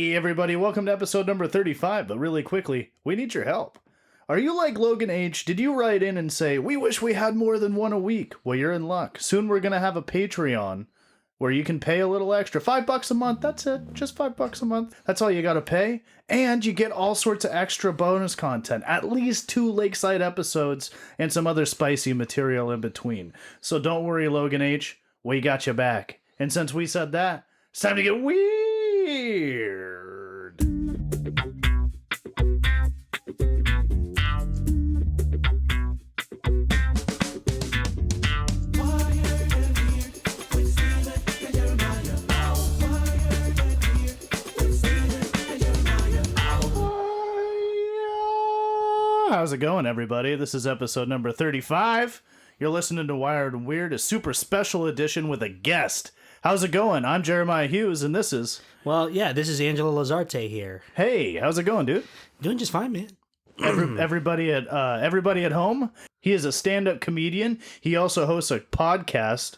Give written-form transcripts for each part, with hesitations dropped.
Hey everybody, welcome to episode number 35, but really quickly, we need your help. Are you like Logan H? Did you write in and say, we wish we had more than one a week? Well, you're in luck. Soon we're going to have a Patreon where you can pay a little extra. $5 a month, that's it. Just $5 a month. That's all you got to pay. And you get all sorts of extra bonus content. At least 2 Lakeside episodes and some other spicy material in between. So don't worry, Logan H. We got you back. And since we said that, it's time to get weird. How's it going, everybody? This is episode number 35. You're listening to Wired and Weird, a super special edition with a guest. How's it going? I'm Jeremiah Hughes, and this is... Well, yeah, this is Angelo Lazarte here. Hey, how's it going, dude? Doing just fine, man. Everybody at home. He is a stand-up comedian. He also hosts a podcast,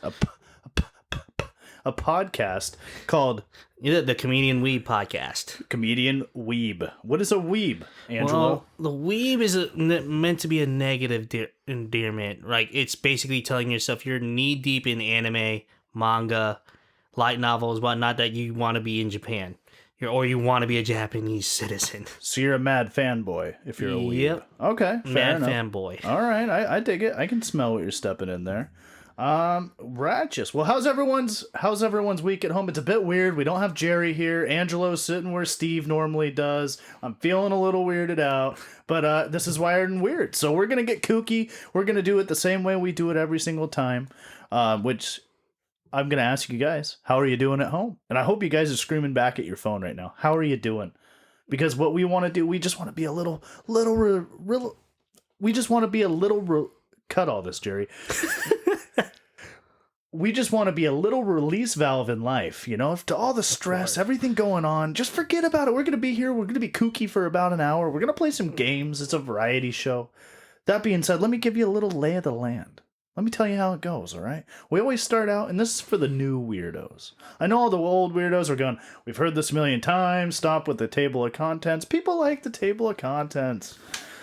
a podcast called... The Comedian Weeb podcast. Comedian Weeb. What is a weeb, Angelo? Well, the weeb is meant to be a negative endearment. Like, it's basically telling yourself you're knee-deep in anime, manga, light novels, whatnot, that you want to be in Japan. Or you want to be a Japanese citizen. So you're a mad fanboy if you're a weeb. Yep. Okay, fair enough. Fanboy. All right, I dig it. I can smell what you're stepping in there. Righteous. Well, how's everyone's week at home? It's a bit weird. We don't have Jerry here. Angelo's sitting where Steve normally does. I'm feeling a little weirded out, but this is Wired and Weird. So we're going to get kooky. We're going to do it the same way we do it every single time, which I'm going to ask you guys, how are you doing at home? And I hope you guys are screaming back at your phone right now. How are you doing? Because what we want to do, we just want to be a little cut all this, Jerry. We just want to be a little release valve in life, you know, to all the stress, everything going on. Just forget about it. We're going to be here. We're going to be kooky for about an hour. We're going to play some games. It's a variety show. That being said, let me give you a little lay of the land. Let me tell you how it goes, all right? We always start out, and this is for the new weirdos. I know all the old weirdos are going, we've heard this a million times. Stop with the table of contents. People like the table of contents.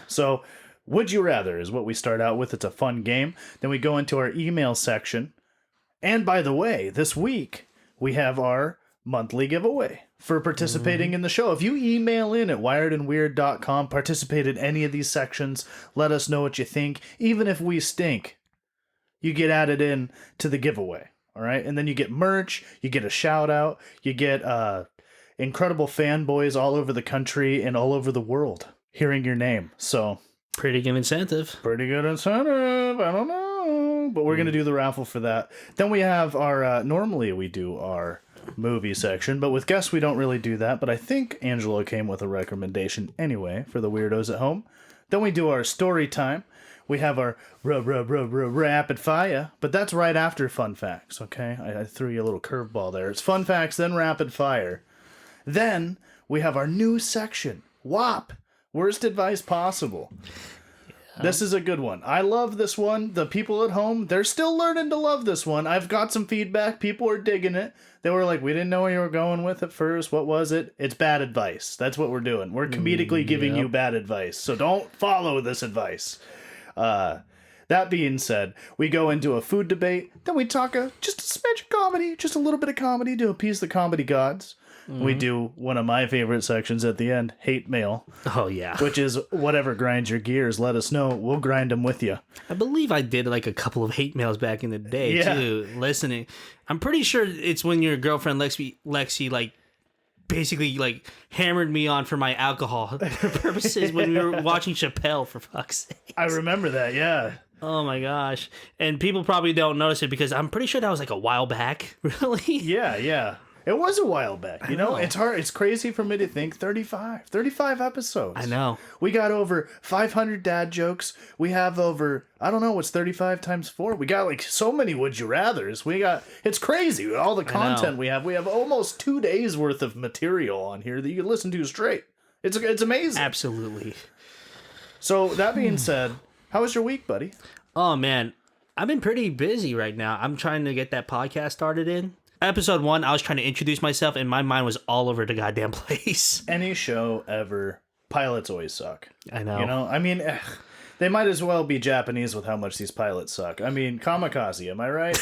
So, would you rather is what we start out with. It's a fun game. Then we go into our email section. And by the way, this week, we have our monthly giveaway for participating in the show. If you email in at wiredandweird.com, participate in any of these sections, let us know what you think. Even if we stink, you get added in to the giveaway. All right. And then you get merch, you get a shout out, you get incredible fanboys all over the country and all over the world hearing your name. So Pretty good incentive. I don't know. But we're going to do the raffle for that. Then we have our, normally we do our movie section, but with guests we don't really do that. But I think Angelo came with a recommendation anyway for the weirdos at home. Then we do our story time. We have our rapid fire, but that's right after fun facts, okay? I threw you a little curveball there. It's fun facts, then rapid fire. Then we have our new section, WAP, worst advice possible. This is a good one. I love this one. The people at home, they're still learning to love this one. I've got some feedback. People are digging it. They were like, we didn't know where you were going with it first. What was it? It's bad advice. That's what we're doing. We're comedically giving you bad advice. So don't follow this advice. That being said, we go into a food debate. Then we talk just a smidge of comedy. Just a little bit of comedy to appease the comedy gods. We do one of my favorite sections at the end, hate mail. Oh, yeah. Which is whatever grinds your gears, let us know. We'll grind them with you. I believe I did like a couple of hate mails back in the day, too, listening. I'm pretty sure it's when your girlfriend, Lexi, like, basically, like, hammered me on for my alcohol purposes when we were watching Chappelle, for fuck's sake. I remember that, yeah. Oh, my gosh. And people probably don't notice it because I'm pretty sure that was like a while back, really? Yeah. It was a while back, you know? It's hard. It's crazy for me to think 35 episodes. I know. We got over 500 dad jokes. We have over, I don't know, what's 35 times 4? We got like so many would you rathers. It's crazy. All the content we have. We have almost 2 days worth of material on here that you can listen to straight. It's amazing. Absolutely. So that being said, how was your week, buddy? Oh, man. I've been pretty busy right now. I'm trying to get that podcast started in. Episode 1, I was trying to introduce myself, and my mind was all over the goddamn place. Any show ever, pilots always suck. I know. You know, I mean, they might as well be Japanese with how much these pilots suck. I mean, kamikaze, am I right?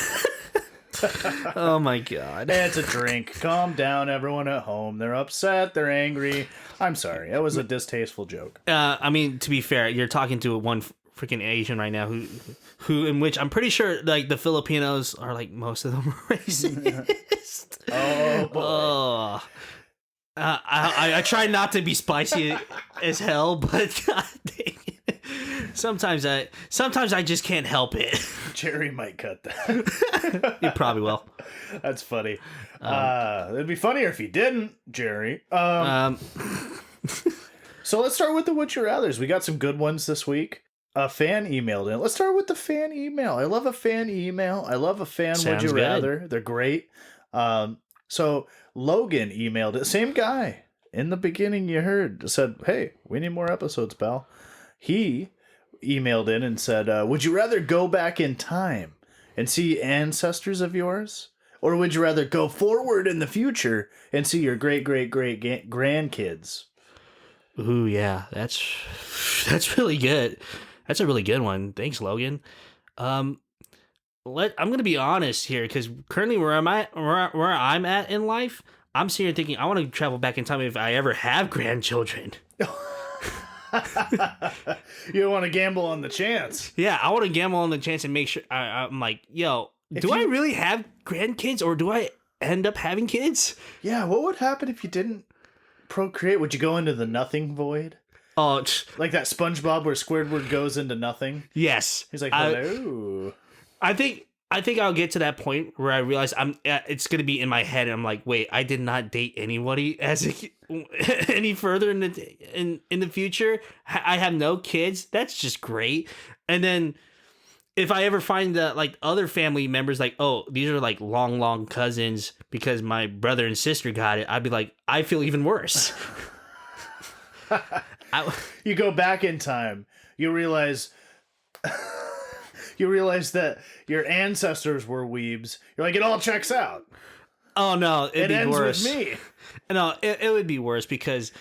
Oh my god. It's a drink. Calm down, everyone at home. They're upset. They're angry. I'm sorry. That was a distasteful joke. I mean, to be fair, you're talking to one freaking Asian right now who in which I'm pretty sure like the Filipinos are like most of them racist. Oh boy. Oh. I try not to be spicy as hell, but god dang it. Sometimes I just can't help it. Jerry might cut that. You probably will. That's funny. It'd be funnier if he didn't, Jerry. So let's start with the Would You Rathers. We got some good ones this week. A fan emailed in. Let's start with the fan email. I love a fan email. I love a fan Sounds Would You good. Rather. They're great. So Logan emailed it. Same guy. In the beginning you heard. Said, hey, we need more episodes, pal. He emailed in and said, would you rather go back in time and see ancestors of yours? Or would you rather go forward in the future and see your great-great-great-grandkids? Ooh, yeah. That's really good. That's a really good one. Thanks, Logan. I'm gonna be honest here because currently where I'm at in life, I'm sitting here thinking I want to travel back in time if I ever have grandchildren. You don't want to gamble on the chance. Yeah, I want to gamble on the chance and make sure I'm like, yo, I really have grandkids or do I end up having kids? Yeah, what would happen if you didn't procreate? Would you go into the nothing void? Oh, Like that SpongeBob where Squidward goes into nothing? yes. He's like, hello. I think I'll get to that point where I realize it's gonna be in my head and I'm like, wait, I did not date anybody any further in the future. I have no kids. That's just great. And then if I ever find that like other family members like, oh, these are like long cousins because my brother and sister got it, I'd be like, I feel even worse. You go back in time. You realize that your ancestors were weebs. You're like, it all checks out. Oh no, it'd It be ends worse. with me. No, it would be worse because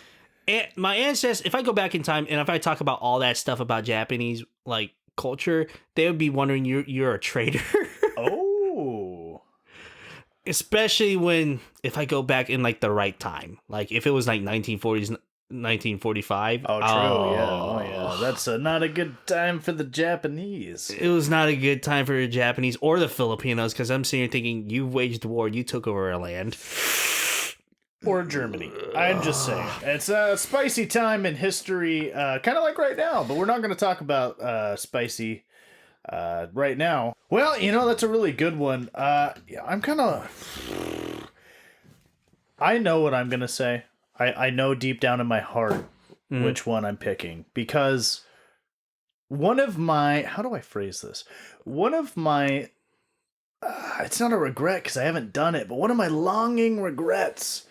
my ancestors. If I go back in time and if I talk about all that stuff about Japanese like culture, they would be wondering you're a traitor. Oh, Especially if I go back in like the right time, like if it was like 1940s. 1945. Oh, true. Yeah. Oh, yeah. That's not a good time for the Japanese. It was not a good time for the Japanese or the Filipinos because I'm sitting here thinking, you waged war, you took over our land. Or Germany. I'm just saying. It's a spicy time in history, kind of like right now, but we're not going to talk about spicy right now. Well, that's a really good one. I'm kind of... I know what I'm going to say. I know deep down in my heart which one I'm picking because one of my, how do I phrase this? One of my, it's not a regret because I haven't done it, but one of my longing regrets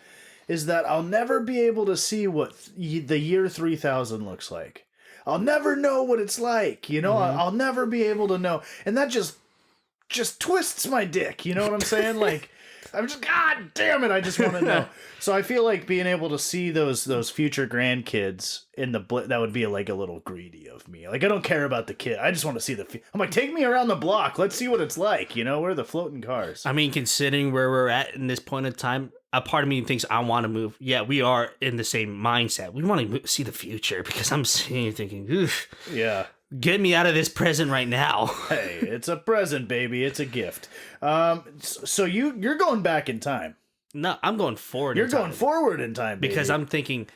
is that I'll never be able to see what the year 3000 looks like. I'll never know what it's like, I'll never be able to know. And that just twists my dick, you know what I'm saying? Like, I'm just, God damn it, I just want to know. So I feel like being able to see those future grandkids in that would be like a little greedy of me. Like, I don't care about the kid. I just want to see I'm like, take me around the block. Let's see what it's like, where are the floating cars? I mean, considering where we're at in this point in time, a part of me thinks I want to move. Yeah, we are in the same mindset. We want to see the future because I'm sitting here thinking, oof. Yeah. Get me out of this present right now. Hey, it's a present, baby. It's a gift. So you're going back in time. No, I'm going forward. You're going forward in time, baby. Because I'm thinking,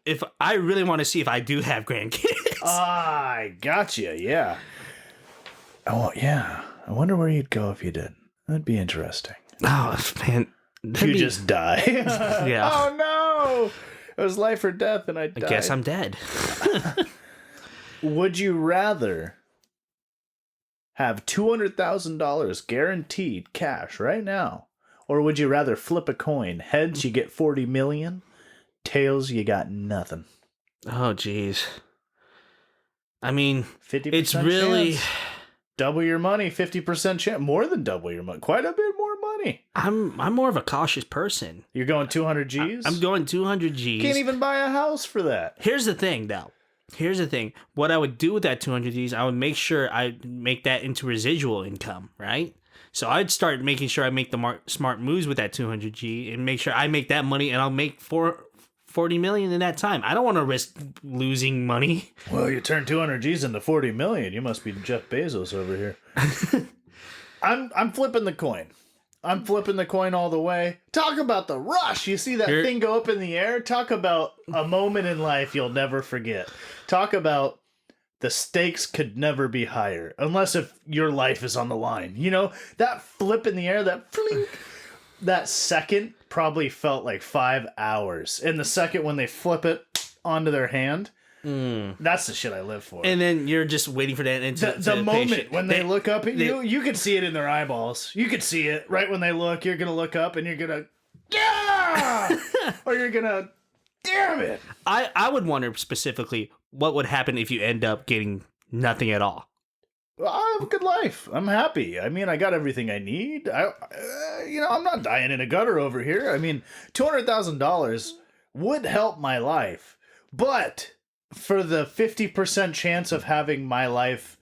if I really want to see if I do have grandkids. I gotcha. Yeah. Oh yeah. I wonder where you'd go if you did. That'd be interesting. Oh man, You just die. Yeah. Oh no! It was life or death, and I died. I guess I'm dead. Would you rather have $200,000 guaranteed cash right now, or would you rather flip a coin? Heads, you get 40 million. Tails, you got nothing. Oh jeez. I mean, 50%. it's really chance. Double your money, 50% chance. More than double your money. Quite a bit more money. money. I'm more of a cautious person. You're going 200 G's? I'm going 200 G's. Can't even buy a house for that. Here's the thing, though. Here's the thing. What I would do with that 200 G's, I would make sure I make that into residual income, right? So I'd start making sure I make the smart moves with that 200 G and make sure I make that money, and I'll make 40 million in that time. I don't want to risk losing money. Well, you turn 200 G's into 40 million. You must be Jeff Bezos over here. I'm flipping the coin. I'm flipping the coin all the way. Talk about the rush. You see that thing go up in the air? Talk about a moment in life you'll never forget. Talk about the stakes could never be higher. Unless if your life is on the line. You know, that flip in the air, that flink, that second probably felt like 5 hours. And the second when they flip it onto their hand, that's the shit I live for. And then you're just waiting for that. The moment when they look up at you, you could see it in their eyeballs. You could see it right when they look. You're gonna look up and you're gonna, yeah, or you're gonna, damn it. I would wonder specifically what would happen if you end up getting nothing at all. I have a good life. I'm happy. I mean, I got everything I need. I'm not dying in a gutter over here. I mean, $200,000 would help my life, but for the 50% chance of having my life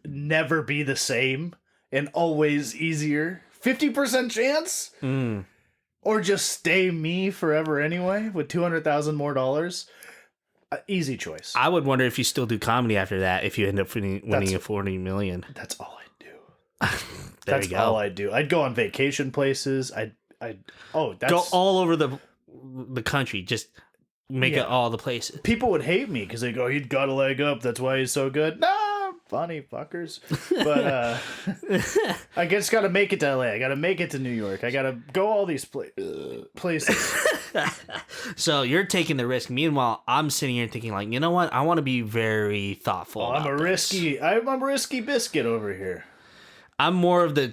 never be the same and always easier, 50% chance, or just stay me forever anyway with $200,000 more dollars. Easy choice. I would wonder if you still do comedy after that if you end up winning a 40 million. That's all I do. That's you go. All I do. I'd go on vacation places. That's go all over the country. Just make it all the places. People would hate me because they go, "He'd got a leg up. That's why he's so good." Nah, funny fuckers. But I just got to make it to LA. I got to make it to New York. I got to go all these places. So you're taking the risk. Meanwhile, I'm sitting here thinking, like, you know what? I want to be very thoughtful. I'm a risky biscuit over here. I'm more of the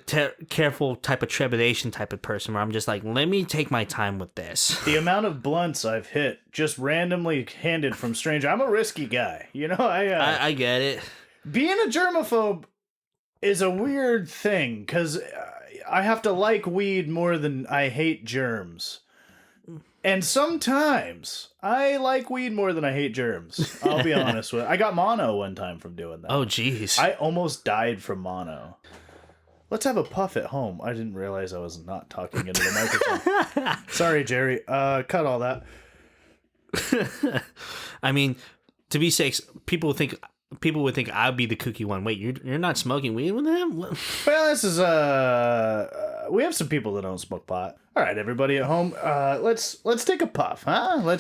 careful type of trepidation type of person where I'm just like, let me take my time with this. The amount of blunts I've hit just randomly handed from stranger. I'm a risky guy. You know, I get it. Being a germaphobe is a weird thing because I have to like weed more than I hate germs. And sometimes I like weed more than I hate germs. I'll be honest with you. I got mono one time from doing that. Oh, jeez. I almost died from mono. Let's have a puff at home. I didn't realize I was not talking into the microphone. Sorry, Jerry. Cut all that. I mean, to be safe, people would think I'd be the kooky one. Wait, you're not smoking weed with them? Well, this is we have some people that don't smoke pot. All right, everybody at home, let's take a puff, huh?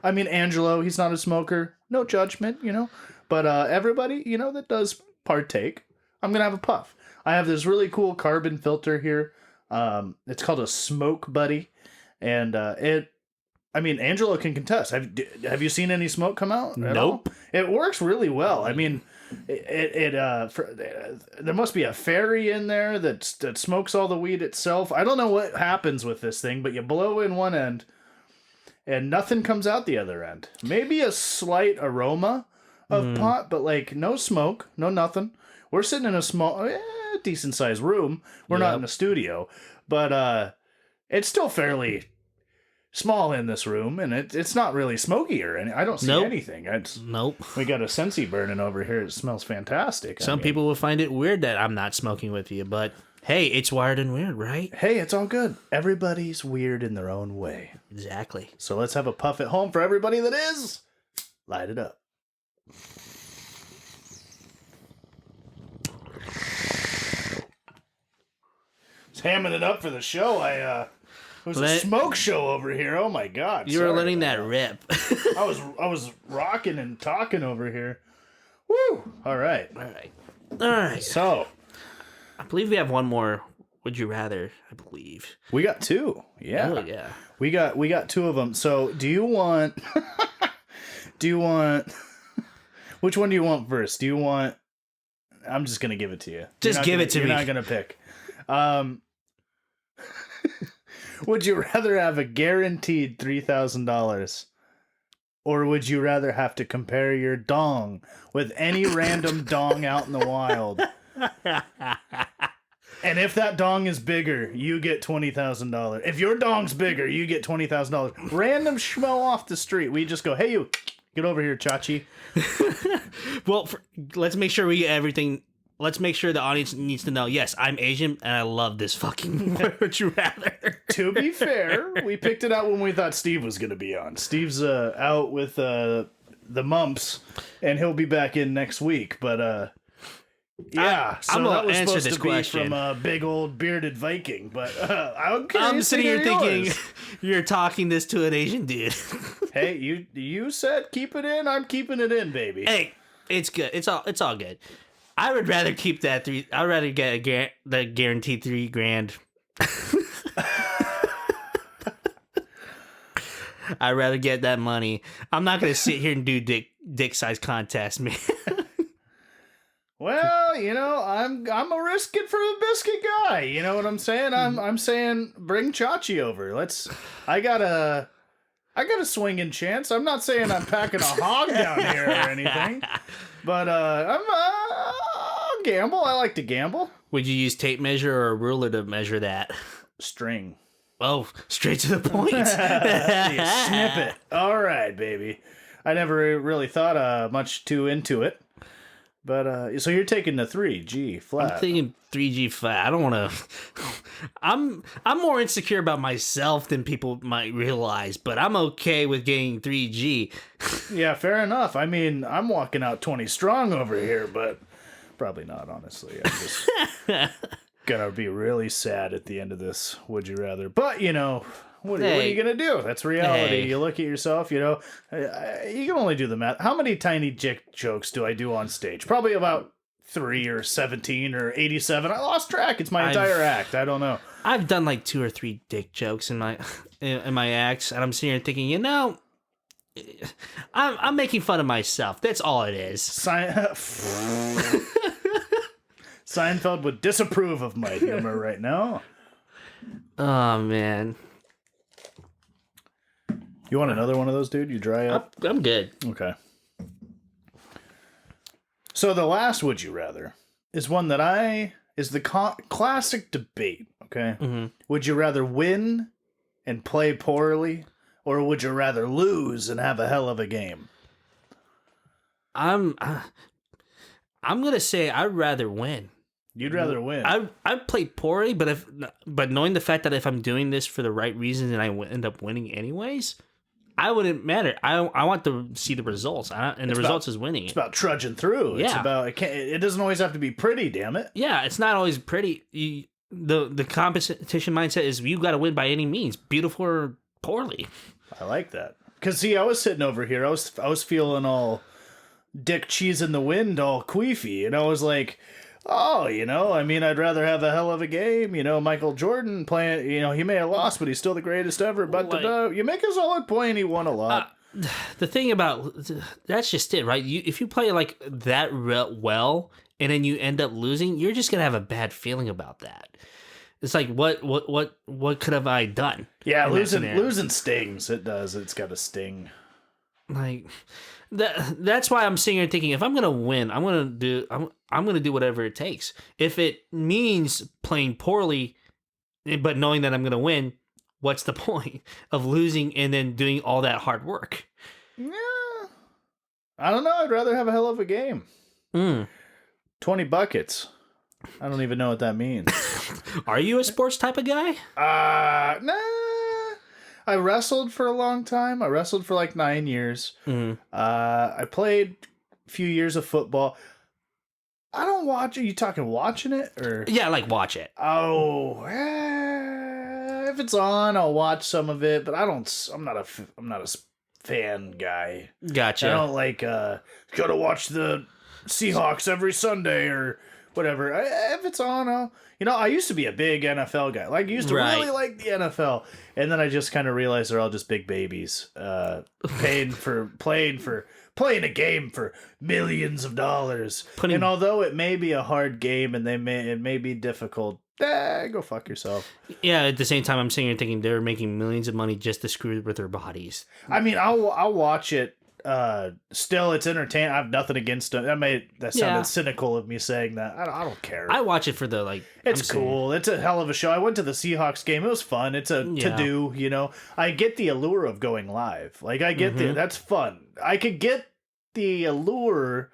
I mean, Angelo, he's not a smoker. No judgment, you know. But everybody, you know, that does partake, I'm gonna have a puff. I have this really cool carbon filter here. It's called a Smoke Buddy, and Angelo can contest. Have you seen any smoke come out? Nope. It works really well. I mean, there must be a fairy in there that smokes all the weed itself. I don't know what happens with this thing, but you blow in one end, and nothing comes out the other end. Maybe a slight aroma of pot, but like no smoke, no nothing. We're sitting in a small, decent sized room. We're not in a studio, but it's still fairly small in this room, and it's not really smoky or anything. I don't see anything. Nope. We got a Scentsy burning over here. It smells fantastic. Some people will find it weird that I'm not smoking with you, but hey, it's wired and weird, right? Hey, it's all good. Everybody's weird in their own way. Exactly. So let's have a puff at home for everybody that is. Light it up. Just hamming it up for the show. It was a smoke show over here. Oh my God! You were letting that rip. I was rocking and talking over here. Woo! All right. So, I believe we have one more. Would you rather? I believe we got two. Yeah. Oh, yeah. We got two of them. So, do you want? Which one do you want first? Do you want? I'm just gonna give it to you. Just give it to me. You're not gonna pick. Would you rather have a guaranteed $3,000, or would you rather have to compare your dong with any random dong out in the wild? And if that dong is bigger, you get $20,000. If your dong's bigger, you get $20,000. Random schmo off the street. We just go, hey, you, get over here, Chachi. Well, let's make sure we get everything. Let's make sure the audience needs to know, yes, I'm Asian, and I love this fucking Would You Rather. To be fair, we picked it out when we thought Steve was going to be on. Steve's out with the mumps, and he'll be back in next week. But, yeah, I'm that was answer supposed this to be question. from a big old bearded Viking. But I'm sitting here thinking, you're talking this to an Asian dude. Hey, you said keep it in. I'm keeping it in, baby. Hey, it's good. It's all good. I would rather keep that three. I'd rather get the guaranteed $3,000. I'd rather get that money. I'm not gonna sit here and do dick size contests, man. Well, I'm a risk it for the biscuit guy. You know what I'm saying? I'm saying bring Chachi over. I got a swinging chance. I'm not saying I'm packing a hog down here or anything, but I'll gamble. I like to gamble. Would you use tape measure or a ruler to measure that? String. Oh, straight to the point. You snip it. All right, baby. I never really thought much too into it. But so you're taking the 3G flat. I'm thinking 3G flat. I don't want to. I'm more insecure about myself than people might realize, but I'm okay with getting 3G. Yeah, fair enough. I mean, I'm walking out 20 strong over here, but probably not, honestly. I'm just gonna be really sad at the end of this. Would you rather? But what are you gonna do? That's reality. You look at yourself. You can only do the math. How many tiny dick jokes do I do on stage? Probably about 3 or 17 or 87. I lost track. It's my entire act. I don't know. I've done like 2 or 3 dick jokes in my acts, and I'm sitting here thinking, I'm making fun of myself. That's all it is. Seinfeld would disapprove of my humor right now. Oh man. You want another one of those, dude? You dry up? I'm good. Okay. So the last would you rather is one that is the classic debate, okay? Mm-hmm. Would you rather win and play poorly, or would you rather lose and have a hell of a game? I'm gonna say I'd rather win. You'd rather win. I play poorly, but knowing the fact that if I'm doing this for the right reasons and I end up winning anyways, I wouldn't matter. I want to see the results, and the results is winning. It's about trudging through. Yeah. It's about it doesn't always have to be pretty. Damn it. Yeah, it's not always pretty. The competition mindset is you got to win by any means, beautiful or poorly. I like that. Because see, I was sitting over here. I was feeling all dick cheese in the wind, all queefy, and I was like, oh, I mean, I'd rather have a hell of a game. Michael Jordan playing, he may have lost, but he's still the greatest ever. But you make a solid point, he won a lot. The thing about that's just it, right? If you play like that well, and then you end up losing, you're just gonna have a bad feeling about that. It's like what could have I done? Yeah, losing stings. It does. It's got a sting. Like that's why I'm sitting here thinking, if I'm gonna win, I'm gonna do whatever it takes. If it means playing poorly, but knowing that I'm gonna win, what's the point of losing and then doing all that hard work? Yeah, I don't know. I'd rather have a hell of a game. 20 buckets. I don't even know what that means. Are you a sports type of guy? Nah. I wrestled for a long time. I wrestled for like 9 years. Mm-hmm. I played a few years of football. I don't watch it. Are you talking watching it or? Yeah, like watch it. Oh, if it's on, I'll watch some of it. But I'm not a fan guy. Gotcha. I don't like gotta watch the Seahawks every Sunday or whatever. If it's on, I used to be a big NFL guy. Like, I used to really like the NFL. And then I just kind of realized they're all just big babies. Playing a game for millions of dollars. And although it may be a hard game and it may be difficult, go fuck yourself. Yeah, at the same time, I'm sitting here thinking they're making millions of money just to screw with their bodies. I mean, I'll watch it still, it's entertaining. I have nothing against it. That sounded Yeah. cynical of me saying that. I don't care. I watch it for the like. It's cool. It's a hell of a show. I went to the Seahawks game. It was fun. It's a Yeah. to-do, you know. I get the allure of going live. Like, I get that's fun. I could get the allure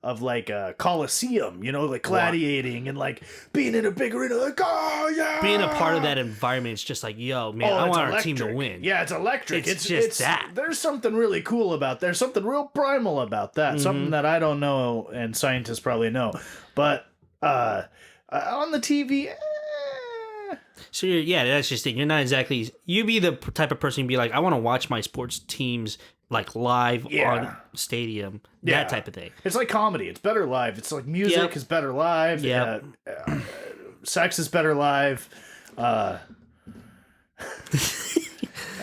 of, like, a Coliseum, you know, like gladiating and, like, being in a big arena, like, oh, yeah! Being a part of that environment, it's just like, yo, man, I it's want our team to electric. win. Yeah, it's electric. It's just that. There's something really cool about There's something real primal about that. Something that I don't know, and scientists probably know. But on the TV... So that's just it. You're not exactly. You be the type of person who'd be like, I want to watch my sports teams like live on stadium, that type of thing. It's like comedy. It's better live. It's like music is better live. Yeah. Sex is better live. That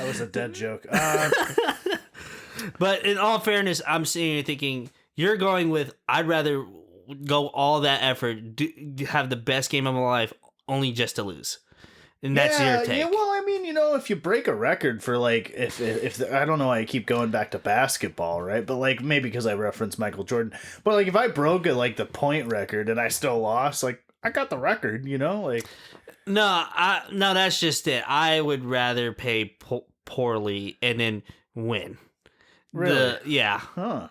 was a dead joke. But in all fairness, I'm sitting here thinking you're going with I'd rather go all that effort, have the best game of my life, only just to lose. And that's your take. Yeah, well, I mean, you know, if you break a record for, like, if I don't know why I keep going back to basketball, right? But, like, maybe because I referenced Michael Jordan. But, like, if I broke the point record and I still lost, like, I got the record, you know? Like, no, that's just it. I would rather pay poorly and then win. Really? Yeah. Huh.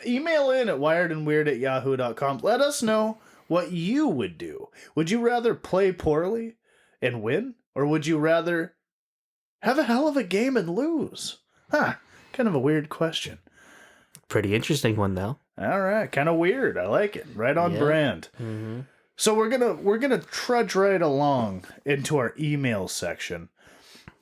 Email in at wiredandweird@yahoo.com. Let us know what you would do. Would you rather play poorly and win? Or would you rather have a hell of a game and lose? Huh. Kind of a weird question. Pretty interesting one, though. All right. Kind of weird. I like it. Right on brand. Mm-hmm. So we're gonna trudge right along into our email section.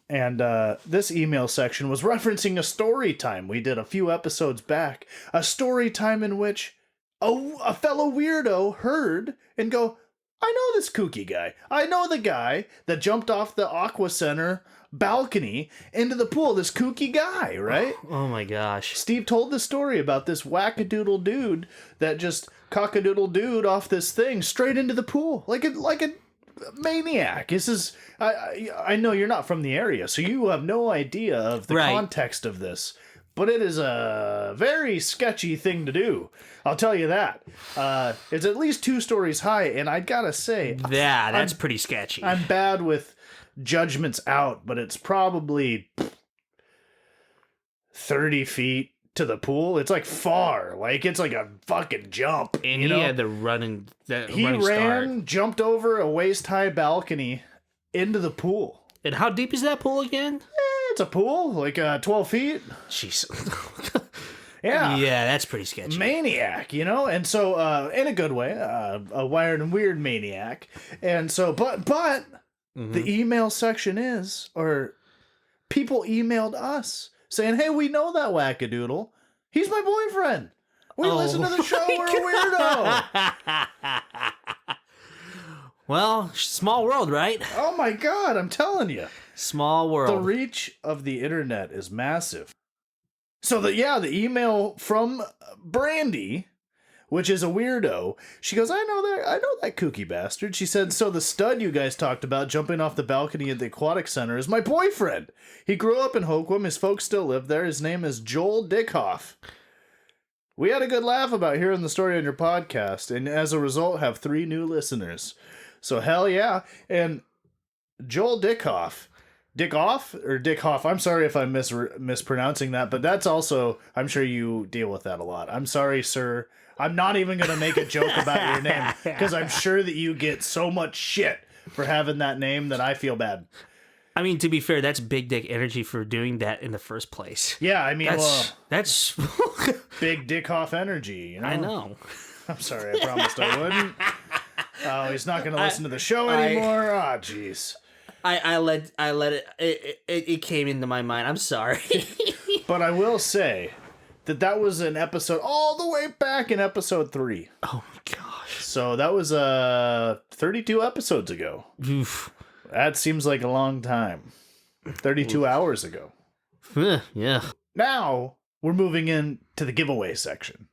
And this email section was referencing a story time we did a few episodes back. A story time in which a fellow weirdo heard and go, I know this kooky guy. I know the guy that jumped off the Aqua Center balcony into the pool. This kooky guy, right? Oh my gosh. Steve told the story about this whackadoodle dude that just cockadoodle dude off this thing straight into the pool. Like a maniac. This is... I know you're not from the area, so you have no idea of the context of this. But it is a very sketchy thing to do. I'll tell you that. It's at least 2 stories high, and I gotta say... that's pretty sketchy. I'm bad with judgments out, but it's probably 30 feet to the pool. It's like far. Like, it's like a fucking jump. And he had the running start. Jumped over a waist-high balcony into the pool. And how deep is that pool again? It's a pool, like 12 feet. Jeez. Yeah. Yeah, that's pretty sketchy. Maniac, you know? And so, in a good way, a wired and weird maniac. And so, but the email section is, or people emailed us saying, hey, we know that wackadoodle. He's my boyfriend. We listen to the show. We're a weirdo. Well, small world, right? Oh my God, I'm telling you. Small world. The reach of the internet is massive. So the email from Brandy, which is a weirdo, she goes, I know that kooky bastard. She said, so the stud you guys talked about jumping off the balcony at the aquatic center is my boyfriend. He grew up in Hoquiam. His folks still live there. His name is Joel Dickhoff. We had a good laugh about hearing the story on your podcast, and as a result have 3 new listeners. So hell yeah. And Joel Dickhoff. Dickoff or Dickhoff? I'm sorry if I'm mispronouncing that, but that's also, I'm sure you deal with that a lot. I'm sorry, sir. I'm not even going to make a joke about your name because I'm sure that you get so much shit for having that name that I feel bad. I mean, to be fair, that's big dick energy for doing that in the first place. Yeah, I mean, that's big Dickhoff energy. You know? I know. I'm sorry. I promised I wouldn't. Oh, he's not going to listen to the show anymore. Oh, jeez. I let it came into my mind. I'm sorry. But I will say that was an episode all the way back in episode 3. Oh my gosh. So that was 32 episodes ago. Oof. That seems like a long time. 32 hours ago. Yeah. Now we're moving into the giveaway section,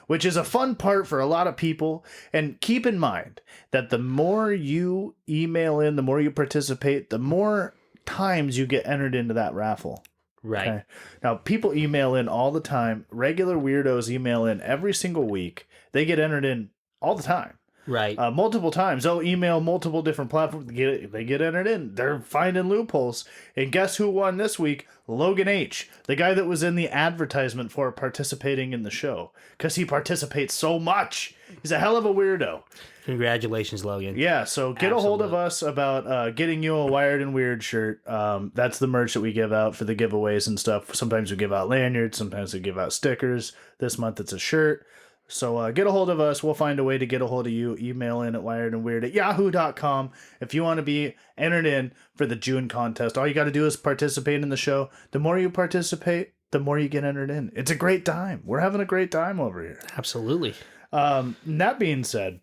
which is a fun part for a lot of people. And keep in mind that the more you email in, the more you participate, the more times you get entered into that raffle. Right. Okay. Now, people email in all the time. Regular weirdos email in every single week. They get entered in all the time. Right. Multiple times. They'll email multiple different platforms. They get entered in. They're finding loopholes. And guess who won this week? Logan H., the guy that was in the advertisement for participating in the show. Because he participates so much. He's a hell of a weirdo. Congratulations, Logan. Yeah, so get a hold of us about getting you a Wired and Weird shirt. That's the merch that we give out for the giveaways and stuff. Sometimes we give out lanyards. Sometimes we give out stickers. This month it's a shirt. So get a hold of us. We'll find a way to get a hold of you. Email in at wiredandweird@yahoo.com if you want to be entered in for the June contest. All you got to do is participate in the show. The more you participate, the more you get entered in. It's a great time. We're having a great time over here. Absolutely. That being said,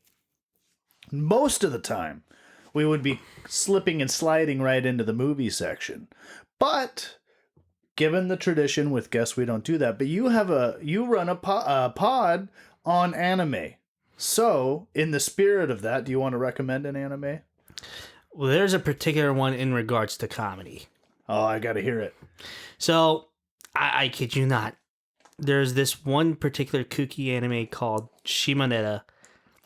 most of the time, we would be slipping and sliding right into the movie section. But given the tradition with guests, we don't do that. But you run a pod on anime. So, in the spirit of that, do you want to recommend an anime? Well, there's a particular one in regards to comedy. Oh, I got to hear it. So, I kid you not. There's this one particular kooky anime called Shimoneta.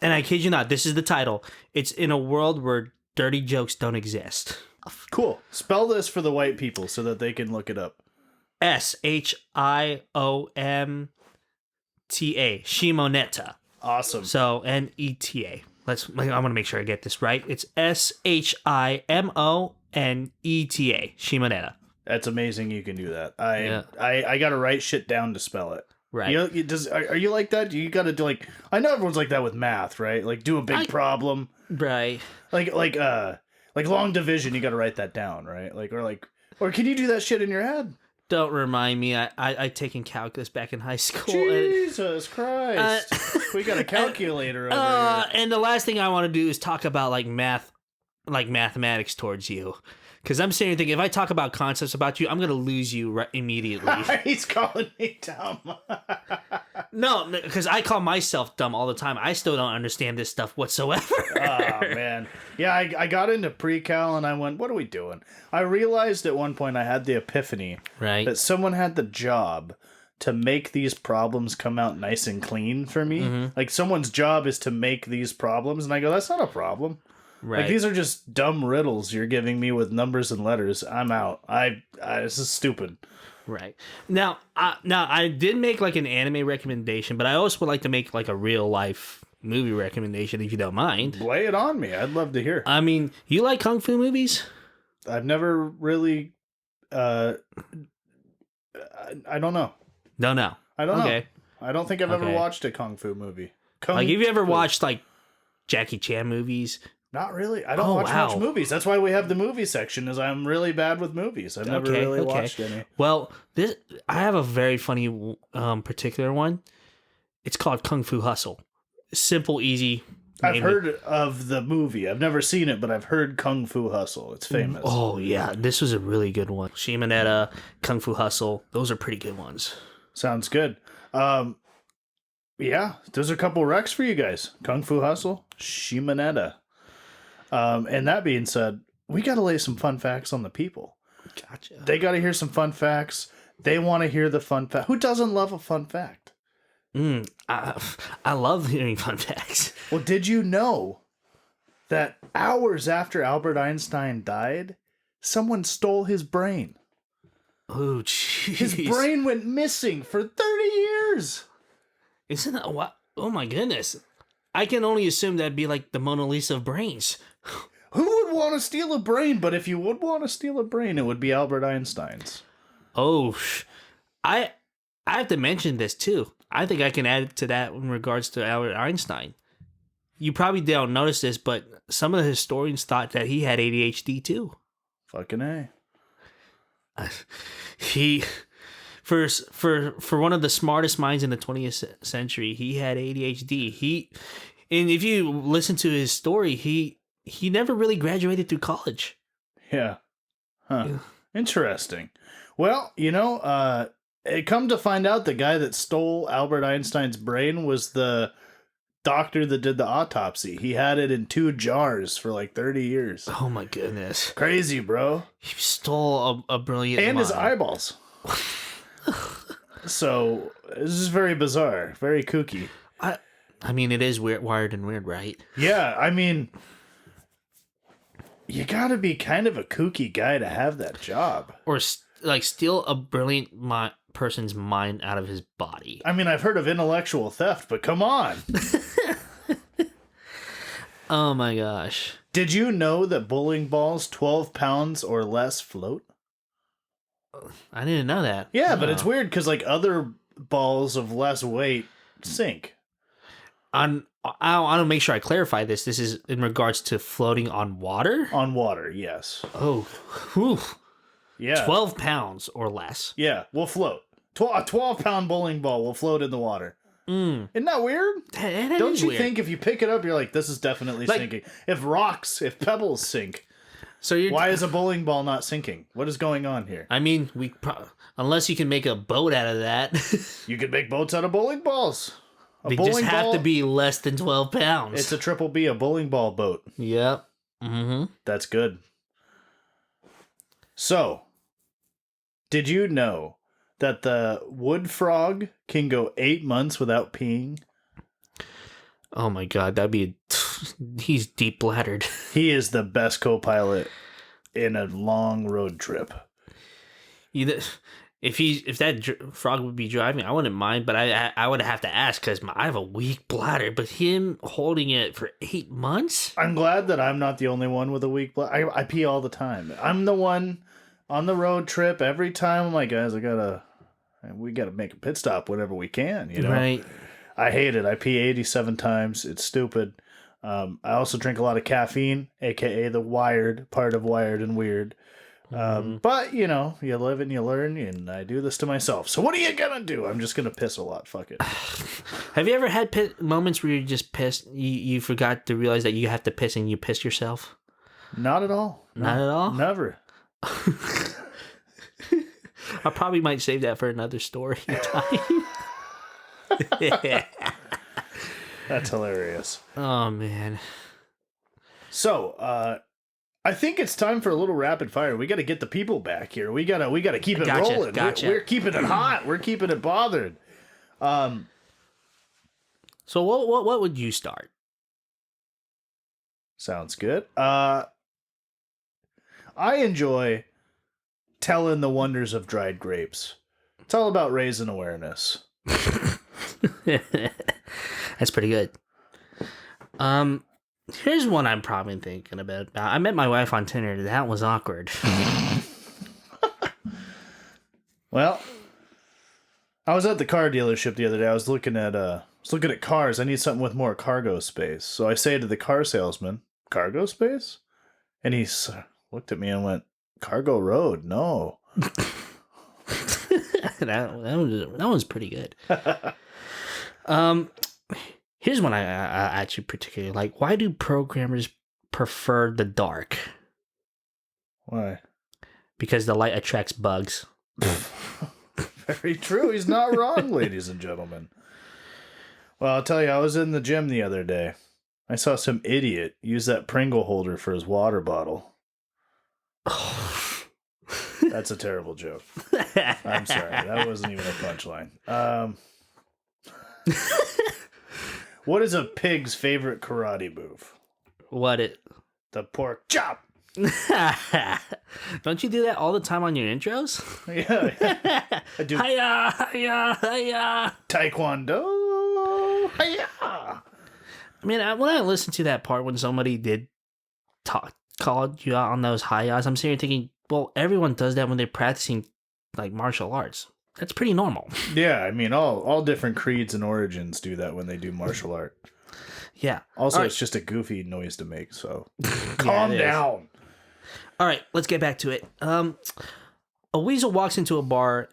And I kid you not, this is the title. It's in a world where dirty jokes don't exist. Cool. Spell this for the white people so that they can look it up. Shiomta. Shimoneta. Awesome. So, Neta. I want to make sure I get this right. It's Shimoneta. Shimoneta. That's amazing you can do that. I got to write shit down to spell it. Right. Are you like that? You got to do like, I know everyone's like that with math, right? Like do a big problem. Right. Like long division, you got to write that down, right? Or can you do that shit in your head? Don't remind me. I taken calculus back in high school. Jesus Christ. We got a calculator over here. And the last thing I want to do is talk about mathematics towards you. Because I'm sitting here thinking, if I talk about concepts about you, I'm going to lose you immediately. He's calling me dumb. No, because I call myself dumb all the time. I still don't understand this stuff whatsoever. Oh, man. Yeah, I got into pre-cal and I went, what are we doing? I realized at one point I had the epiphany that someone had the job to make these problems come out nice and clean for me. Mm-hmm. Like someone's job is to make these problems. And I go, that's not a problem. Right. Like these are just dumb riddles you're giving me with numbers and letters. I'm out. This is stupid. Right. Now I did make like an anime recommendation, but I also would like to make like a real life movie recommendation if you don't mind. Lay it on me. I'd love to hear. I mean, you like kung fu movies? I've never really I don't know. Don't know. I don't know. I don't think I've ever watched a kung fu movie. Have you ever watched like Jackie Chan movies? Not really. I don't watch much movies. That's why we have the movie section, is I'm really bad with movies. I've never really watched any. Well, I have a very funny particular one. It's called Kung Fu Hustle. Simple, easy. I've heard of the movie. I've never seen it, but I've heard Kung Fu Hustle. It's famous. Oh, yeah. This was a really good one. Shimoneta, Kung Fu Hustle. Those are pretty good ones. Sounds good. Yeah, there's a couple recs for you guys. Kung Fu Hustle, Shimoneta. And that being said, we got to lay some fun facts on the people. Gotcha. They got to hear some fun facts. They want to hear the fun fact. Who doesn't love a fun fact? I love hearing fun facts. Well, did you know that hours after Albert Einstein died, someone stole his brain? Oh, jeez. His brain went missing for 30 years. Isn't that what? Oh, my goodness. I can only assume that'd be like the Mona Lisa of brains. Who would want to steal a brain? But if you would want to steal a brain, it would be Albert Einstein's. Oh, I have to mention this too. I think I can add to that in regards to Albert Einstein. You probably don't notice this, but some of the historians thought that he had ADHD too. Fucking A. He, for one of the smartest minds in the 20th century, he had ADHD. And if you listen to his story, he never really graduated through college. Yeah. Huh. Yeah. Interesting. Well, it come to find out the guy that stole Albert Einstein's brain was the doctor that did the autopsy. He had it in 2 jars for like 30 years. Oh my goodness. Crazy, bro. He stole a brilliant and mind. His eyeballs. So this is very bizarre, very kooky. I mean, it is weird, wired and weird, right? Yeah, I mean, you got to be kind of a kooky guy to have that job. Or like steal a brilliant person's mind out of his body. I mean, I've heard of intellectual theft, but come on. Oh my gosh. Did you know that bowling balls 12 pounds or less float? I didn't know that. Yeah, but it's weird because like other balls of less weight sink. I want to make sure I clarify this. This is in regards to floating on water? On water, yes. Oh, whew. Yeah. 12 pounds or less. Yeah, will float. A 12-pound bowling ball will float in the water. Isn't that weird? Don't you think if you pick it up, you're like, this is definitely sinking? If pebbles sink, why is a bowling ball not sinking? What is going on here? I mean, unless you can make a boat out of that. You could make boats out of bowling balls. They just have to be less than 12 pounds. It's a triple B, a bowling ball boat. Yep. Mm-hmm. That's good. So, did you know that the wood frog can go 8 months without peeing? Oh my god, he's deep bladdered. He is the best co-pilot in a long road trip. If that frog would be driving, I wouldn't mind, but I would have to ask because I have a weak bladder. But him holding it for 8 months? I'm glad that I'm not the only one with a weak bladder. I pee all the time. I'm the one on the road trip every time. I'm like, guys, we gotta make a pit stop whenever we can, you know? Right. I hate it. I pee 87 times. It's stupid. I also drink a lot of caffeine, aka the wired part of Wired and Weird. But, you know, you live and you learn, and I do this to myself. So what are you gonna do? I'm just gonna piss a lot. Fuck it. Have you ever had moments where you're just pissed? You forgot to realize that you have to piss and you pissed yourself? Not at all. Not at all? Never. I probably might save that for another story time. That's hilarious. Oh, man. So, I think it's time for a little rapid fire. We got to get the people back here. We gotta keep it rolling. We're keeping it hot. We're keeping it bothered. So what would you start? Sounds good. I enjoy telling the wonders of dried grapes. It's all about raising awareness. That's pretty good. Here's one I'm probably thinking about. I met my wife on Tinder. That was awkward. Well, I was at the car dealership the other day. I was looking at cars. I need something with more cargo space. So I say to the car salesman, "Cargo space?" And he looked at me and went, "Cargo Road, no." that was pretty good. Here's one I actually particularly like. Why do programmers prefer the dark? Why? Because the light attracts bugs. Very true. He's not wrong, ladies and gentlemen. Well, I'll tell you, I was in the gym the other day. I saw some idiot use that Pringle holder for his water bottle. That's a terrible joke. I'm sorry. That wasn't even a punchline. What is a pig's favorite karate move? The pork chop. Don't you do that all the time on your intros? Yeah. I do. Hiya, hiya, hiya. Taekwondo. Hiya. I mean, when I listened to that part when somebody did called you out on those hi-yas, I'm sitting here thinking, well, everyone does that when they're practicing like martial arts. That's pretty normal. Yeah, I mean, all different creeds and origins do that when they do martial art. Yeah. Also, it's just a goofy noise to make, so calm down. All right, let's get back to it. A weasel walks into a bar,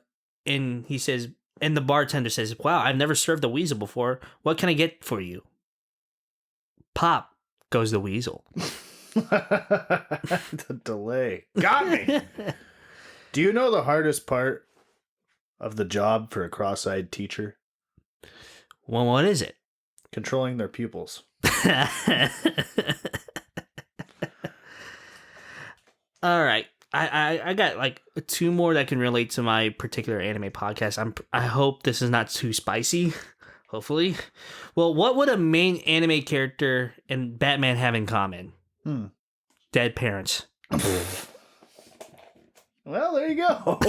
and the bartender says, "Wow, I've never served a weasel before. What can I get for you?" Pop goes the weasel. The delay got me. Do you know the hardest part of the job for a cross-eyed teacher? Well, what is it? Controlling their pupils. All right. I got like 2 more that can relate to my particular anime podcast. I hope this is not too spicy. Hopefully. Well, what would a main anime character and Batman have in common? Dead parents. Well, there you go.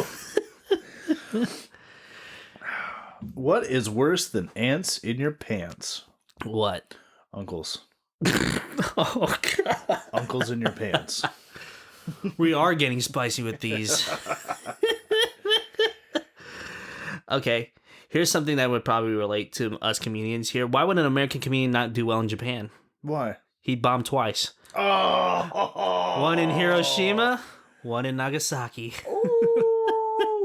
What is worse than ants in your pants? What? Uncles. Oh, God. Uncles in your pants. We are getting spicy with these. Okay. Here's something that would probably relate to us comedians here. Why would an American comedian not do well in Japan? Why? He bombed twice. Oh. One in Hiroshima, one in Nagasaki.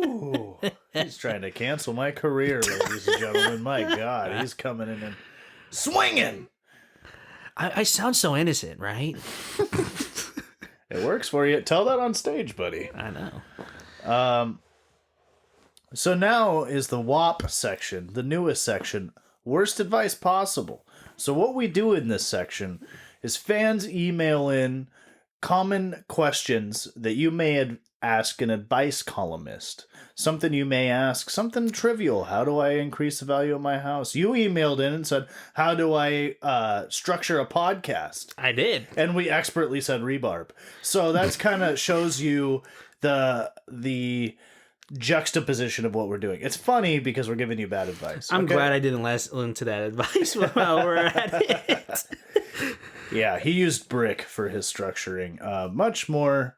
Ooh. He's trying to cancel my career, ladies and gentlemen. My God, he's coming in and swinging. I sound so innocent, right? It works for you. Tell that on stage, buddy. I know. So now is the WAP section, the newest section, worst advice possible. So what we do in this section is fans email in common questions that you may ask an advice columnist. Something you may ask, something trivial. How do I increase the value of my house? You emailed in and said, how do I structure a podcast? I did. And we expertly said rebarb. So that's kind of shows you the juxtaposition of what we're doing. It's funny because we're giving you bad advice. I'm glad I didn't listen to that advice while we're at it. Yeah, he used brick for his structuring. Much more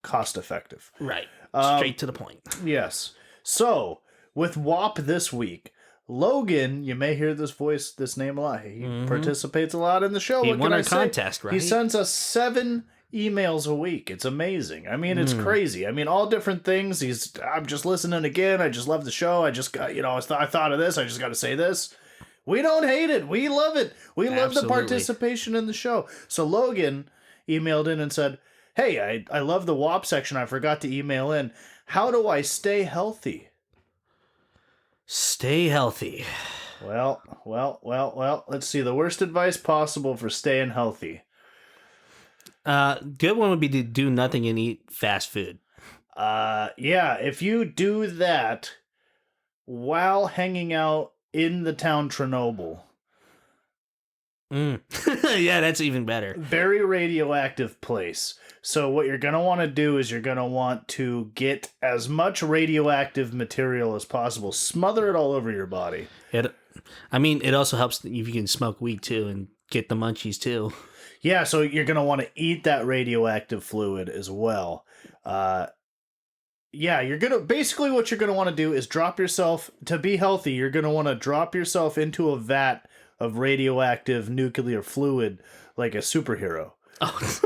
cost effective. Right. Straight to the point. Yes. So, with WAP this week, Logan, you may hear this name a lot. He participates a lot in the show. He what won can our I say? contest, right? He sends us 7 emails a week. It's amazing. I mean, it's crazy. I mean, all different things. I'm just listening again. I just love the show. I just got, I thought of this. I just got to say this. We don't hate it. We love it. We love the participation in the show. So Logan emailed in and said, hey, I love the WAP section. I forgot to email in. How do I stay healthy? Stay healthy. Well. Let's see. The worst advice possible for staying healthy. Good one would be to do nothing and eat fast food. Yeah, if you do that while hanging out in the town Chernobyl. Yeah, that's even better. Very radioactive place. So what you're going to want to do is you're going to want to get as much radioactive material as possible. Smother it all over your body. It also helps if you can smoke weed too and get the munchies too. Yeah, so you're going to want to eat that radioactive fluid as well. Yeah, basically what you're going to want to do is drop yourself, to be healthy, you're going to want to drop yourself into a vat of radioactive nuclear fluid like a superhero. Oh.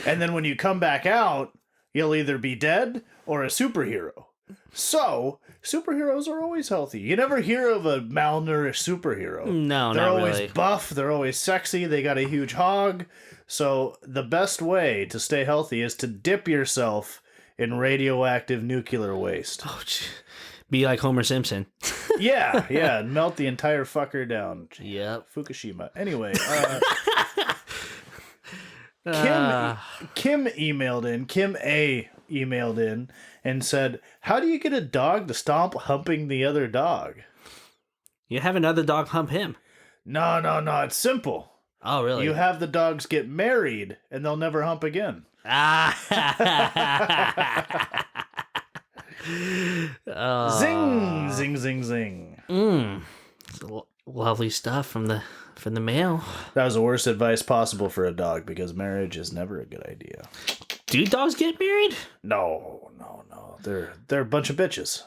And then when you come back out, you'll either be dead or a superhero. So, superheroes are always healthy. You never hear of a malnourished superhero. No, they're not always really. buff, they're always sexy, they got a huge hog. So, the best way to stay healthy is to dip yourself in radioactive nuclear waste. Oh, be like Homer Simpson. Yeah, and melt the entire fucker down. Yep. Fukushima. Anyway, Kim emailed in. Kim A emailed in and said, "How do you get a dog to stop humping the other dog?" You have another dog hump him. No. It's simple. Oh, really? You have the dogs get married, and they'll never hump again. Zing. It's lovely stuff from the mail. That was the worst advice possible for a dog because marriage is never a good idea. Do dogs get married? No. They're a bunch of bitches.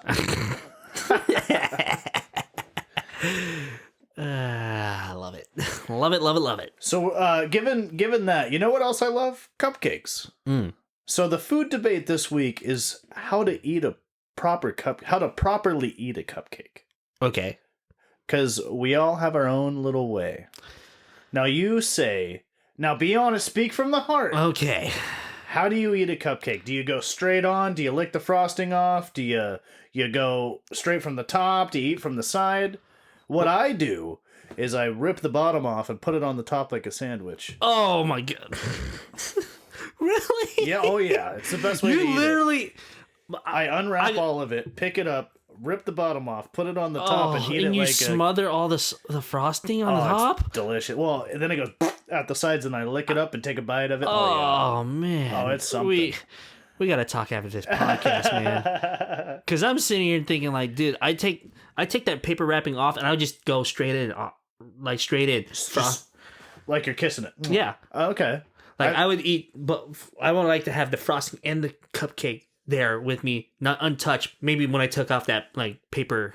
I love it. Love it. So, given that, you know what else I love? Cupcakes. So the food debate this week is how to properly eat a cupcake. Okay. Because we all have our own little way. Now be honest, speak from the heart. Okay. How do you eat a cupcake? Do you go straight on? Do you lick the frosting off? Do you go straight from the top? Do you eat from the side? What I do is I rip the bottom off and put it on the top like a sandwich. Oh my God. Really? Yeah, oh yeah. It's the best way to eat You literally. it. I unwrap all of it, pick it up, rip the bottom off, put it on the top, and eat it you like smother all the frosting on the it's top? delicious. Well, and then it goes at the sides, and I lick it up and take a bite of it. Oh, man. Oh, it's something. We got to talk after this podcast, man. Because I'm sitting here thinking, like, dude, I take that paper wrapping off, and I would just go straight in, straight in. Just like you're kissing it. Yeah. Okay. Like I would eat, but I would like to have the frosting and the cupcake there with me, not untouched. Maybe when I took off that like paper,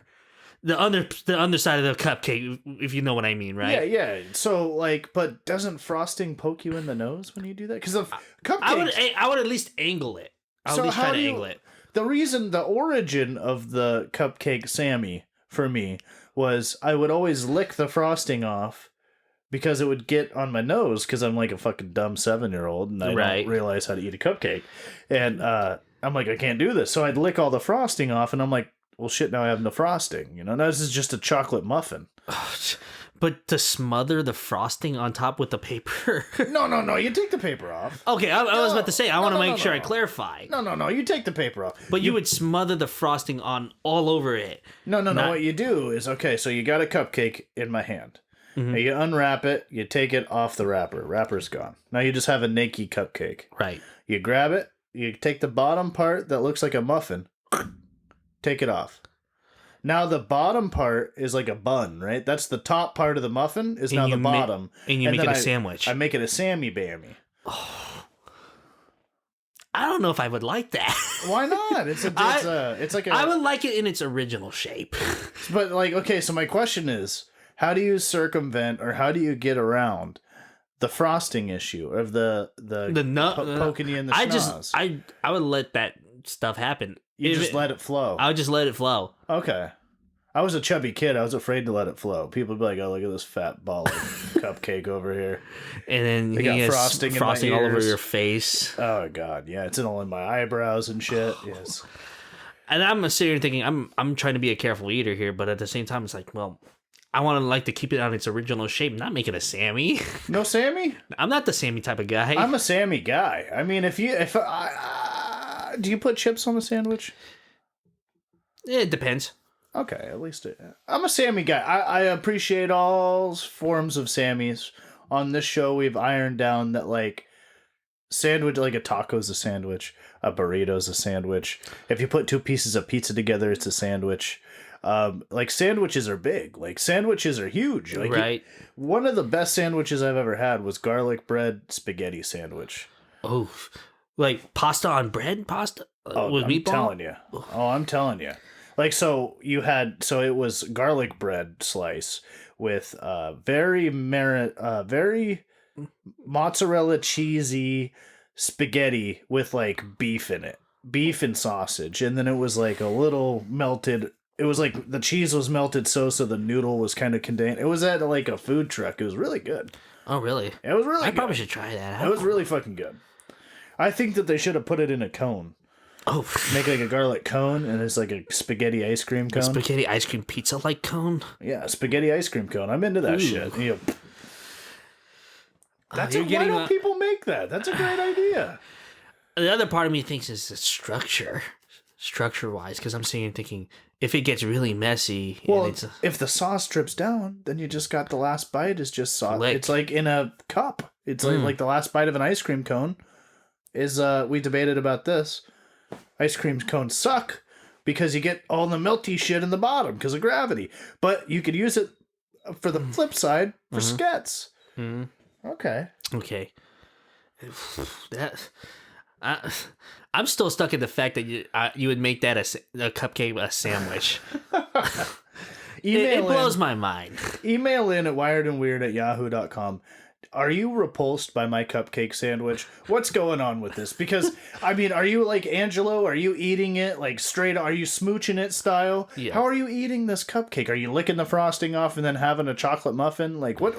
the underside of the cupcake, if you know what I mean, right? Yeah. So like, but doesn't frosting poke you in the nose when you do that? Because of cupcakes, I would at least angle it. I would at least try to angle it. The origin of the cupcake Sammy for me was I would always lick the frosting off. Because it would get on my nose because I'm like a fucking dumb 7-year-old and I don't realize how to eat a cupcake. And I'm like, I can't do this. So I'd lick all the frosting off and I'm like, well, shit, now I have no frosting. You know, now this is just a chocolate muffin. But to smother the frosting on top with the paper? No. You take the paper off. Okay, I was about to say, I want to make sure I clarify. No. You take the paper off. But you would smother the frosting on all over it. No. What you do is, okay, so you got a cupcake in my hand. Mm-hmm. Now you unwrap it, you take it off the wrapper. Wrapper's gone. Now you just have a naked cupcake. Right. You grab it, you take the bottom part that looks like a muffin, take it off. Now the bottom part is like a bun, right? That's the top part of the muffin is now the bottom. And you make it a sandwich. I make it a Sammy Bammy. Oh. I don't know if I would like that. Why not? It's like a. I would like it in its original shape. But like, okay, so my question is, how do you circumvent or how do you get around the frosting issue of the poking you in the schnoz? I would let that stuff happen. You just let it flow. I would just let it flow. Okay. I was a chubby kid. I was afraid to let it flow. People would be like, "Oh, look at this fat ball of cupcake over here." And then they got frosting all over your face. Oh God, yeah, it's all in my eyebrows and shit. Yes. And I'm sitting here thinking, I'm trying to be a careful eater here, but at the same time, it's like, well, I want to keep it on its original shape, not make it a Sammy. No Sammy? I'm not the Sammy type of guy. I'm a Sammy guy. I mean, do you put chips on a sandwich? It depends. Okay, at least I'm a Sammy guy. I appreciate all forms of Sammys. On this show, we've ironed down that like sandwich, like a taco's a sandwich, a burrito's a sandwich. If you put two pieces of pizza together, it's a sandwich. Like sandwiches are big. Like sandwiches are huge. Like right. One of the best sandwiches I've ever had was garlic bread spaghetti sandwich. Oh, like pasta on bread? Pasta with meatball? I'm telling you. Like it was garlic bread slice with very mozzarella cheesy spaghetti with like beef in it. Beef and sausage, and then it was like a little melted. It was like the cheese was melted so the noodle was kind of contained. It was at like a food truck. It was really good. Oh, really? It was really good. I probably should try that. It was really fucking good. I think that they should have put it in a cone. Oh. Make like a garlic cone, and it's like a spaghetti ice cream cone. A spaghetti ice cream pizza like cone? Yeah, a spaghetti ice cream cone. I'm into that shit. You know, why don't people make that? That's a great idea. The other part of me thinks is the structure-wise, because I'm sitting here thinking, if it gets really messy... Well, if the sauce drips down, then you just got the last bite is just sauce. Lick. It's like in a cup. It's like the last bite of an ice cream cone is... we debated about this. Ice cream cones suck because you get all the melty shit in the bottom because of gravity. But you could use it for the flip side for skets. Mm-hmm. Okay. I'm still stuck in the fact that you would make that a cupcake a sandwich. It blows my mind. Email in at wiredandweird@yahoo.com. Are you repulsed by my cupcake sandwich? What's going on with this? Because, I mean, are you like Angelo? Are you eating it like straight? Are you smooching it style? Yeah. How are you eating this cupcake? Are you licking the frosting off and then having a chocolate muffin? Like, what?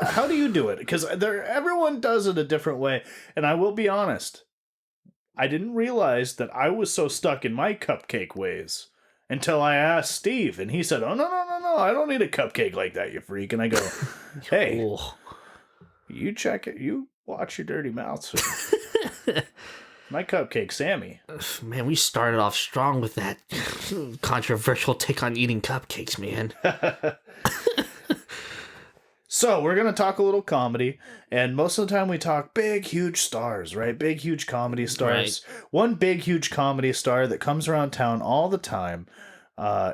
How do you do it? Because everyone does it a different way. And I will be honest, I didn't realize that I was so stuck in my cupcake ways until I asked Steve. And he said, oh, no. I don't need a cupcake like that, you freak. And I go, hey. Oh. You check it. You Watch your dirty mouth, sir. My cupcake, Sammy. Man, we started off strong with that controversial take on eating cupcakes, man. So we're going to talk a little comedy, and most of the time we talk big, huge stars, right? Big, huge comedy stars. Right. One big, huge comedy star that comes around town all the time,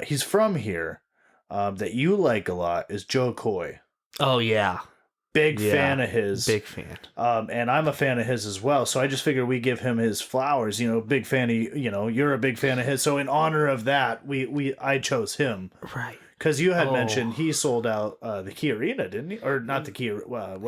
he's from here, that you like a lot, is Joe Coy. Oh, yeah. Big fan of his. Big fan. And I'm a fan of his as well, so I just figured we give him his flowers. You know, big fan of, you know, you're a big fan of his. So in honor of that, I chose him. Right. Because you had mentioned he sold out the Key Arena, didn't he? Or not the Key.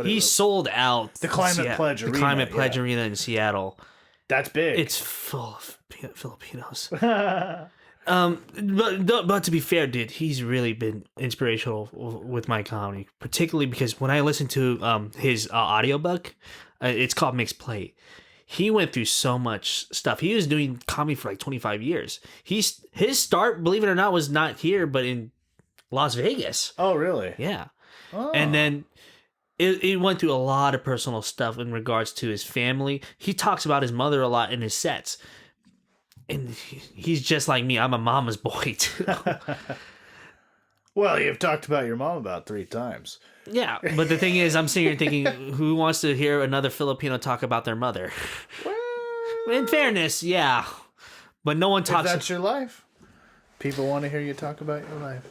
He sold out the Climate Pledge Arena. The Climate Pledge Arena in Seattle. That's big. It's full of Filipinos. But to be fair, dude, he's really been inspirational with my comedy, particularly because when I listen to his audiobook, it's called Mixed Plate. He went through so much stuff. He was doing comedy for like 25 years. His start, believe it or not, was not here, but in Las Vegas. Oh, really? Yeah. Oh. And then it went through a lot of personal stuff in regards to his family. He talks about his mother a lot in his sets. And he's just like me. I'm a mama's boy, too. Well, you've talked about your mom about 3 times. Yeah, but the thing is, I'm sitting here thinking, who wants to hear another Filipino talk about their mother? Well, in fairness, yeah. But no one talks... If that's your life. People want to hear you talk about your life.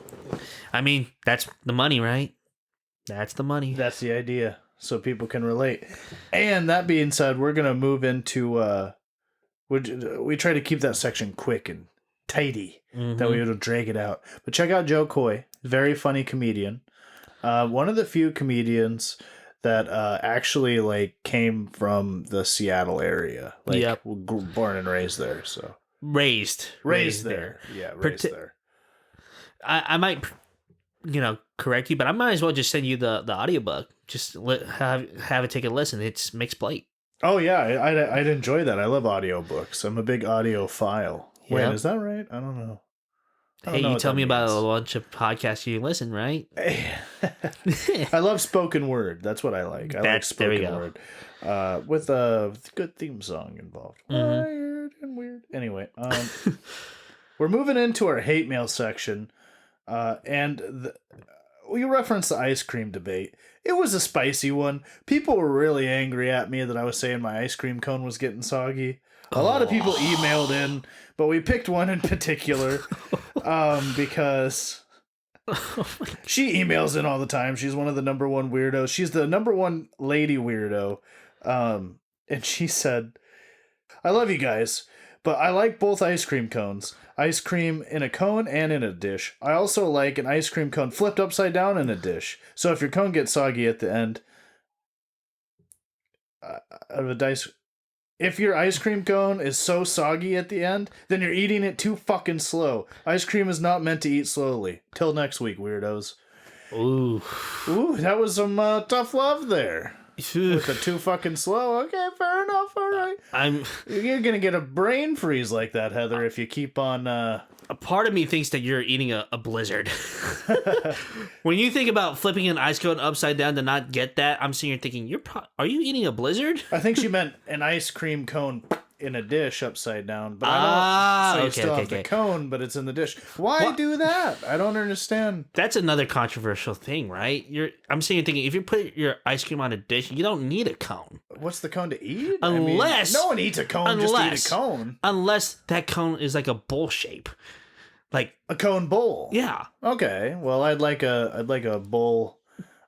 I mean, that's the money, right? That's the money. That's the idea, so people can relate. And that being said, we're going to move into... we try to keep that section quick and tidy. That we would drag it out. But check out Joe Coy. Very funny comedian. One of the few comedians that actually like came from the Seattle area. Like, born and raised there, so... Raised there. Yeah, raised there. I might, correct you, but I might as well just send you the audiobook. Just have it take a listen. It's Mixed Plate. Oh, yeah. I'd enjoy that. I love audiobooks. I'm a big audiophile. Yep. Wait, is that right? I don't know. Hey, you tell me about a bunch of podcasts you listen, right? I love spoken word. That's what I like. I like spoken word. With a good theme song involved. Wired and weird. Anyway, we're moving into our hate mail section. And we referenced the ice cream debate. It was a spicy one. People were really angry at me that I was saying my ice cream cone was getting soggy. A lot of people emailed in, but we picked one in particular because she emails in all the time. She's one of the number one weirdos. She's the number one lady weirdo. And she said, I love you guys, but I like both ice cream cones. Ice cream in a cone and in a dish. I also like an ice cream cone flipped upside down in a dish. So if your cone gets soggy at the end of a dice... If your ice cream cone is so soggy at the end, then you're eating it too fucking slow. Ice cream is not meant to eat slowly. Till next week, weirdos. Ooh, that was some tough love there. With the too fucking slow. Okay, fair enough. All right. You're gonna get a brain freeze like that, Heather, if you keep on. A part of me thinks that you're eating a blizzard. When you think about flipping an ice cone upside down to not get that, I'm sitting here thinking, are you eating a blizzard? I think she meant an ice cream cone in a dish upside down, but I don't. So you still have the cone, but it's in the dish. Why do that? I don't understand. That's another controversial thing, right? I'm sitting here thinking, if you put your ice cream on a dish, you don't need a cone. What's the cone to eat? Unless no one eats a cone just to eat a cone. Unless that cone is like a bowl shape, like a cone bowl. Yeah. Okay. Well, I'd like a bowl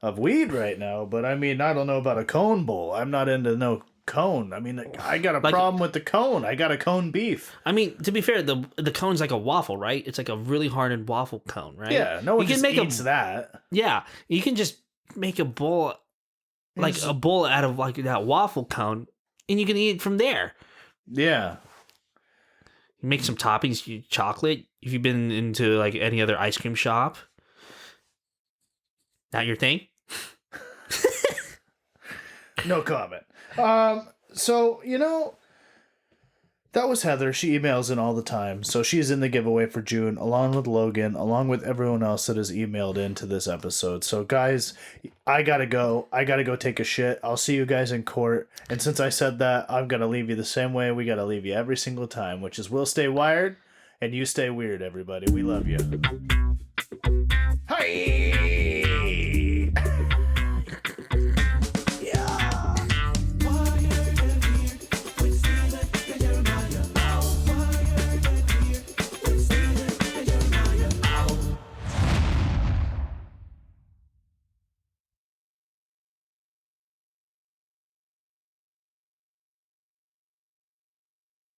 of weed right now, but I don't know about a cone bowl. I'm not into no cone. I got a problem with the cone. I got a cone beef. To be fair, the cone's like a waffle, right? It's like a really hardened waffle cone, right? Yeah, no one just eats that. Yeah, you can just make a bowl, a bowl out of like that waffle cone, and you can eat it from there. Yeah. You make some toppings, chocolate. If you've been into like any other ice cream shop, not your thing? No comment. So, That was Heather. She emails in all the time. So she's in the giveaway for June, along with Logan, along with everyone else that has emailed into this episode. So, guys, I gotta go. I gotta go take a shit. I'll see you guys in court. And since I said that, I'm gonna leave you the same way we gotta leave you every single time, which is we'll stay wired and you stay weird, everybody. We love you. Hi!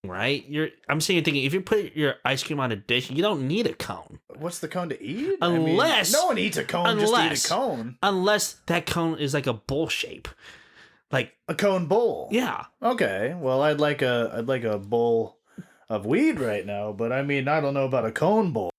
Right? I'm sitting here thinking, if you put your ice cream on a dish, you don't need a cone. What's the cone to eat? Unless no one eats a cone just to eat a cone. Unless that cone is like a bowl shape. Like a cone bowl. Yeah. Okay. Well, I'd like a bowl of weed right now, but I mean, I don't know about a cone bowl.